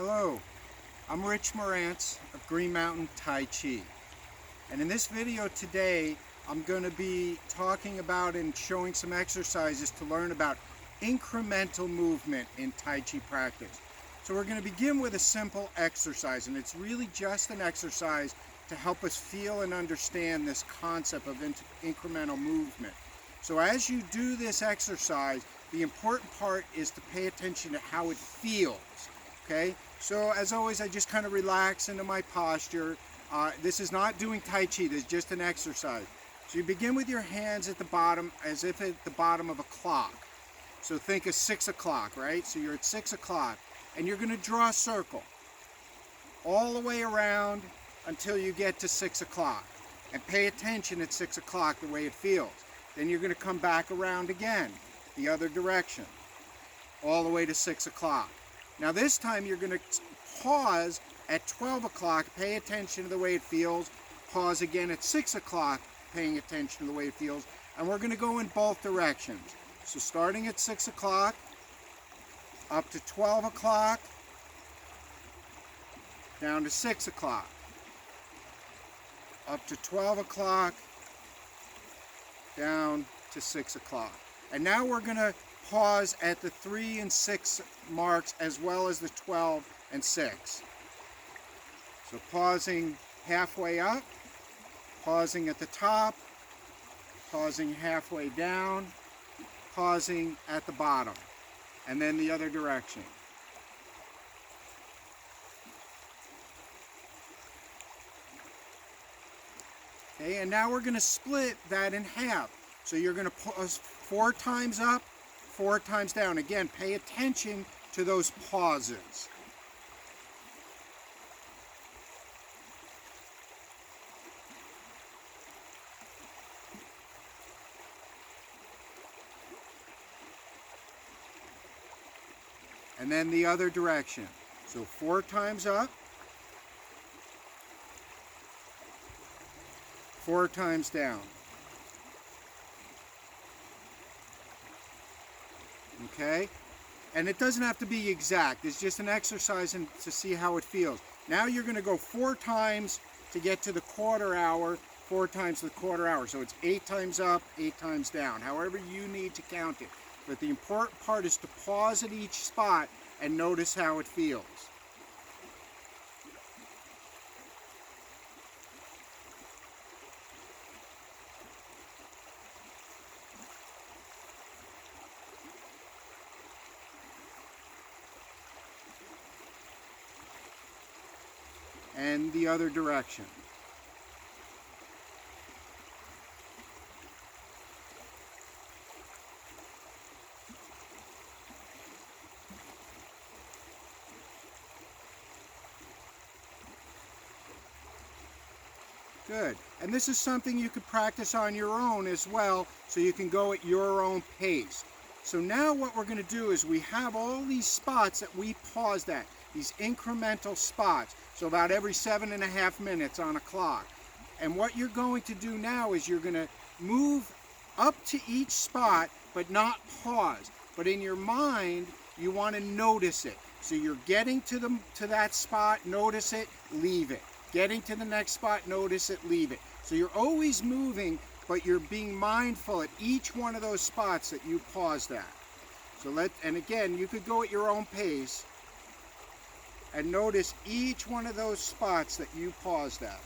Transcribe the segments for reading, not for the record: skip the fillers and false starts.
Hello, I'm Rich Marantz of Green Mountain Tai Chi, and in this video today I'm going to be talking about and showing some exercises to learn about incremental movement in Tai Chi practice. So we're going to begin with a simple exercise, and it's really just an exercise to help us feel and understand this concept of incremental movement. So as you do this exercise, the important part is to pay attention to how it feels. Okay, so as always, I just kind of relax into my posture. This is not doing Tai Chi, this is just an exercise. So you begin with your hands at the bottom as if at the bottom of a clock. So think of 6 o'clock, right? So you're at 6 o'clock and you're going to draw a circle all the way around until you get to 6 o'clock. And pay attention at 6 o'clock the way it feels. Then you're going to come back around again, the other direction, all the way to 6 o'clock. Now this time you're going to pause at 12 o'clock, pay attention to the way it feels, pause again at 6 o'clock, paying attention to the way it feels, and we're going to go in both directions. So starting at 6 o'clock, up to 12 o'clock, down to 6 o'clock, up to 12 o'clock, down to 6 o'clock. And now we're going to pause at the 3 and 6 marks as well as the 12 and 6. So pausing halfway up, pausing at the top, pausing halfway down, pausing at the bottom, and then the other direction. Okay, and now we're going to split that in half. So you're going to pause 4 times up, 4 times down. Again, pay attention to those pauses. And then the other direction. So 4 times up, 4 times down. Okay? And it doesn't have to be exact. It's just an exercise to see how it feels. Now you're going to go 4 times to get to the quarter hour, 4 times the quarter hour. So it's 8 times up, 8 times down, however you need to count it. But the important part is to pause at each spot and notice how it feels. And the other direction. Good. And this is something you could practice on your own as well, so you can go at your own pace. So now what we're going to do is we have all these spots that we paused at, these incremental spots, so about every 7.5 minutes on a clock. And what you're going to do now is you're going to move up to each spot, but not pause. But in your mind, you want to notice it. So you're getting to that spot, notice it, leave it. Getting to the next spot, notice it, leave it. So you're always moving, but you're being mindful at each one of those spots that you paused at. So and again, you could go at your own pace and notice each one of those spots that you paused at.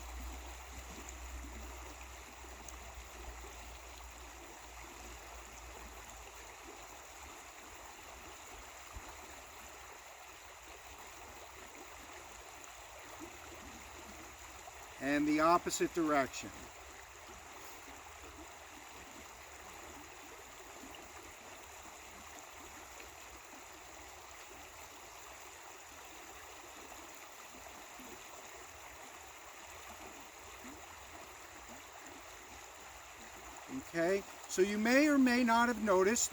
And the opposite direction. Okay, so you may or may not have noticed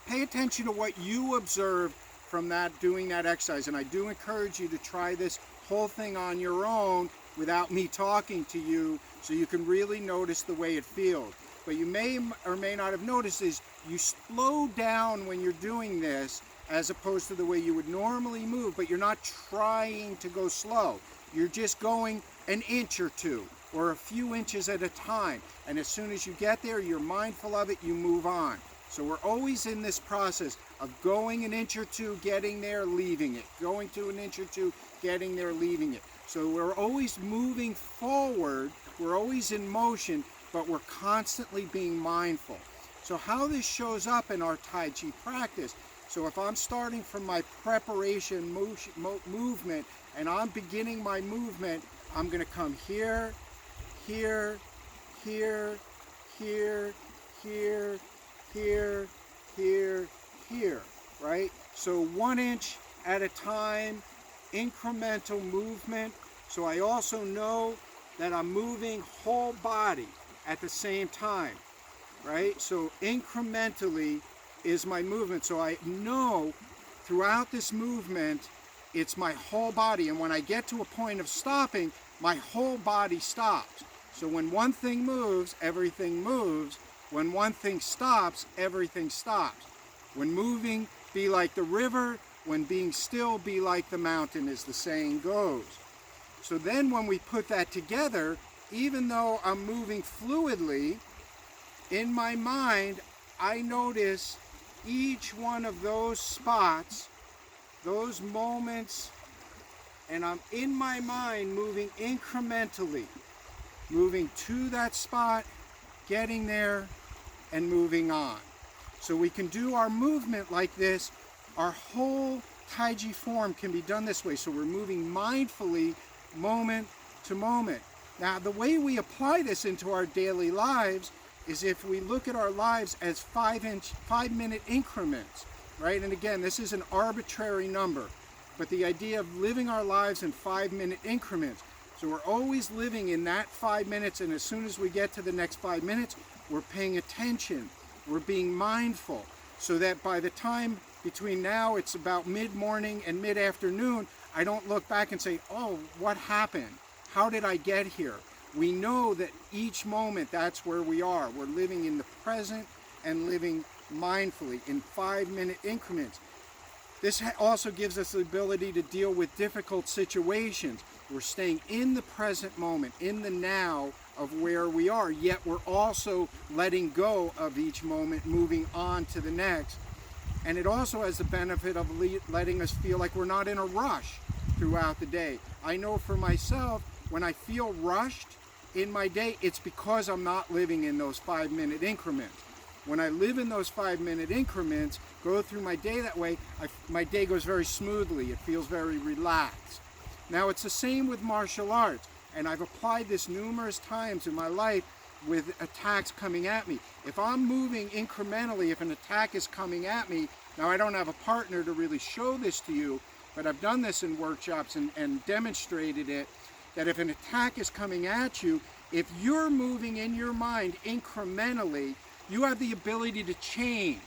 pay attention to what you observed from doing that exercise. And I do encourage you to try this whole thing on your own without me talking to you, so you can really notice the way it feels. But you may or may not have noticed is you slow down when you're doing this as opposed to the way you would normally move, but you're not trying to go slow. You're just going an inch or two or a few inches at a time. And as soon as you get there, you're mindful of it, you move on. So we're always in this process of going an inch or two, getting there, leaving it. Going to an inch or two, getting there, leaving it. So we're always moving forward, we're always in motion, but we're constantly being mindful. So how this shows up in our Tai Chi practice, so if I'm starting from my preparation movement and I'm beginning my movement, I'm going to come here, here, here, here, here, here, here, here, right? So 1 inch at a time, incremental movement. So I also know that I'm moving whole body at the same time, right? So incrementally is my movement. So I know throughout this movement, it's my whole body. And when I get to a point of stopping, my whole body stops. So when one thing moves, everything moves. When one thing stops, everything stops. When moving, be like the river. When being still, be like the mountain, as the saying goes. So then when we put that together, even though I'm moving fluidly, in my mind, I notice each one of those spots, those moments, and I'm in my mind moving incrementally, moving to that spot, getting there, and moving on. So we can do our movement like this. Our whole Tai Chi form can be done this way. So we're moving mindfully, moment to moment. Now, the way we apply this into our daily lives is if we look at our lives as 5-minute increments, right? And again, this is an arbitrary number, but the idea of living our lives in 5-minute increments. So we're always living in that 5 minutes, and as soon as we get to the next 5 minutes, we're paying attention, we're being mindful, so that by the time between now, it's about mid-morning and mid-afternoon, I don't look back and say, oh, what happened? How did I get here? We know that each moment, that's where we are. We're living in the present and living mindfully in 5-minute increments. This also gives us the ability to deal with difficult situations. We're staying in the present moment, in the now of where we are, yet we're also letting go of each moment, moving on to the next. And it also has the benefit of letting us feel like we're not in a rush throughout the day. I know for myself, when I feel rushed in my day, it's because I'm not living in those 5-minute increments. When I live in those 5-minute increments, go through my day that way, my day goes very smoothly. It feels very relaxed. Now, it's the same with martial arts, and I've applied this numerous times in my life with attacks coming at me. If I'm moving incrementally, if an attack is coming at me, now I don't have a partner to really show this to you, but I've done this in workshops and demonstrated it, that if an attack is coming at you, if you're moving in your mind incrementally, you have the ability to change.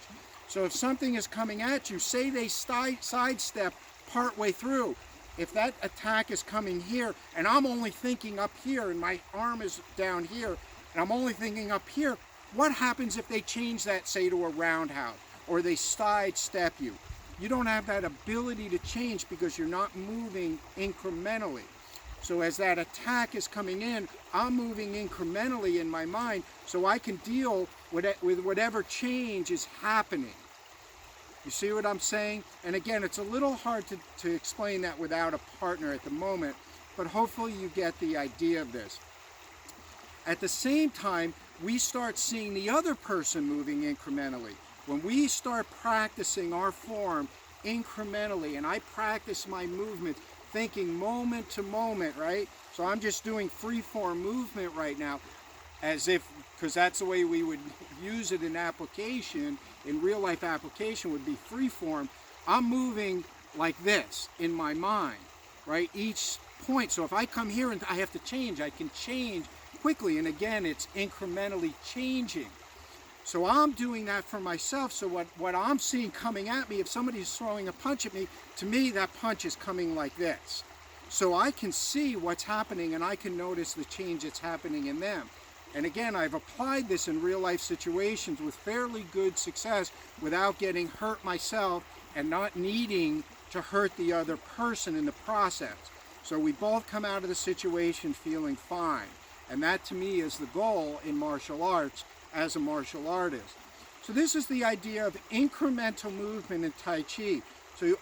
So if something is coming at you, say they sidestep partway through. If that attack is coming here, and I'm only thinking up here, and my arm is down here, and I'm only thinking up here, what happens if they change that, say, to a roundhouse, or they sidestep you? You don't have that ability to change because you're not moving incrementally. So as that attack is coming in, I'm moving incrementally in my mind so I can deal with whatever change is happening. You see what I'm saying? And again, it's a little hard to explain that without a partner at the moment, but hopefully you get the idea of this. At the same time, we start seeing the other person moving incrementally. When we start practicing our form incrementally, and I practice my movement, thinking moment to moment, right? So I'm just doing free-form movement right now, as if, because that's the way we would use it in application, in real-life application would be free-form. I'm moving like this in my mind, right? Each point. So if I come here and I have to change, I can change quickly, and again, it's incrementally changing. So I'm doing that for myself. So what I'm seeing coming at me, if somebody's throwing a punch at me, to me that punch is coming like this. So I can see what's happening and I can notice the change that's happening in them. And again, I've applied this in real life situations with fairly good success without getting hurt myself and not needing to hurt the other person in the process. So we both come out of the situation feeling fine. And that to me is the goal in martial arts as a martial artist. So this is the idea of incremental movement in Tai Chi. So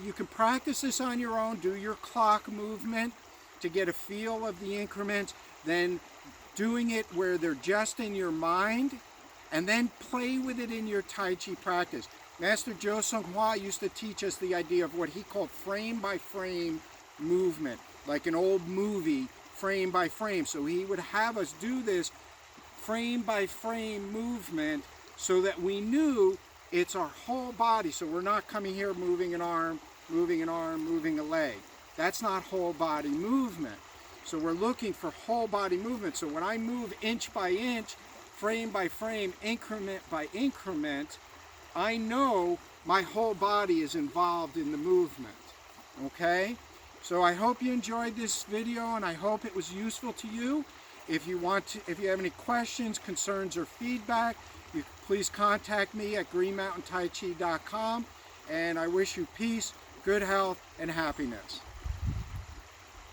you can practice this on your own, do your clock movement to get a feel of the increments, then doing it where they're just in your mind, and then play with it in your Tai Chi practice. Master Joe Sung Hwa used to teach us the idea of what he called frame by frame movement, like an old movie, frame by frame. So he would have us do this frame by frame movement so that we knew it's our whole body. So we're not coming here moving an arm, moving a leg. That's not whole body movement. So we're looking for whole body movement. So when I move inch by inch, frame by frame, increment by increment, I know my whole body is involved in the movement. Okay? So I hope you enjoyed this video, and I hope it was useful to you. If you have any questions, concerns, or feedback, please contact me at greenmountaintaichi.com. And I wish you peace, good health, and happiness.